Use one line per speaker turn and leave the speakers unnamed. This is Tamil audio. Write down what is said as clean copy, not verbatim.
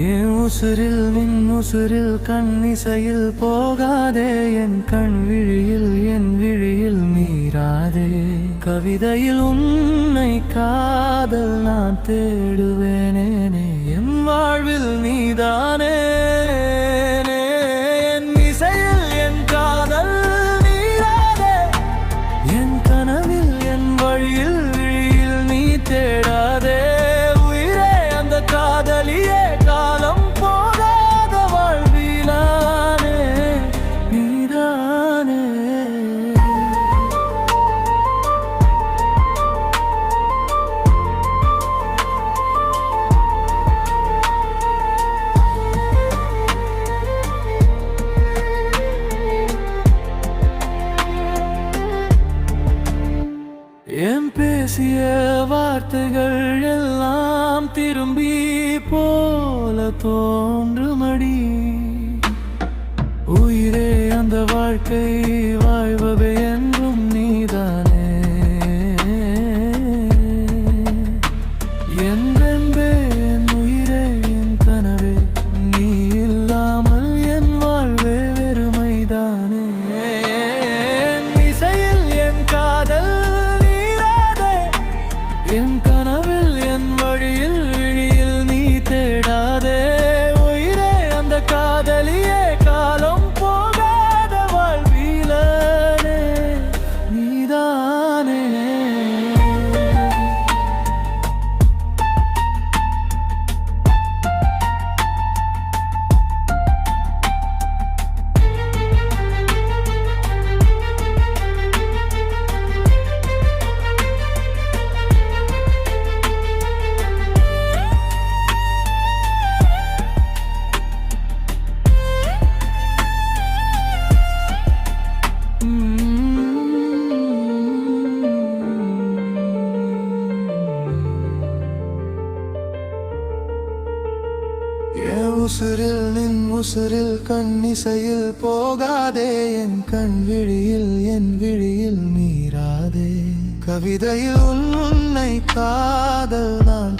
என் உசுரில் மின் உசுரில் கண்ணிசையில் போகாதே, என் கண் விழியில் என் விழியில் மீறாதே. கவிதையில் உன்னை காதல் நான் தேடுவேனே, என் வாழ்வில் நீதானே. என் இசையில் என் காதல் நீராதே, என் கனவில் என் வழியில் விழியில் நீ தேடாதே. உயிரே அந்த காதலியே, காலம் போகாத வாழ்விலானே நீதானே. என் பேசிய வார்த்தைகள் எல்லாம் திரும்பி போல தோன்றுமடி. உயிரே அந்த வாழ்க்கை வாழ்வவை என்றும் நீதானே. என் அன்பே, என் உயிரே, என் கனவே, நீ இல்லாமல் என் வாழ்வே வெறுமைதானே. என் இசையில் என் காதல் நீராதே, என் கனவில் என் வழியில் விழியில் நீ தேடாதே. உயிரே அந்த காதலியே, காலம் போகாத வாழ்விலானே நீதானே. என் உசுரில் நின் உசுரில் கண்ணிசையில் போகாதே, என் கண் விழியில் என் விழியில் மீறாதே. கவிதையில் உன்னை காதல் நான்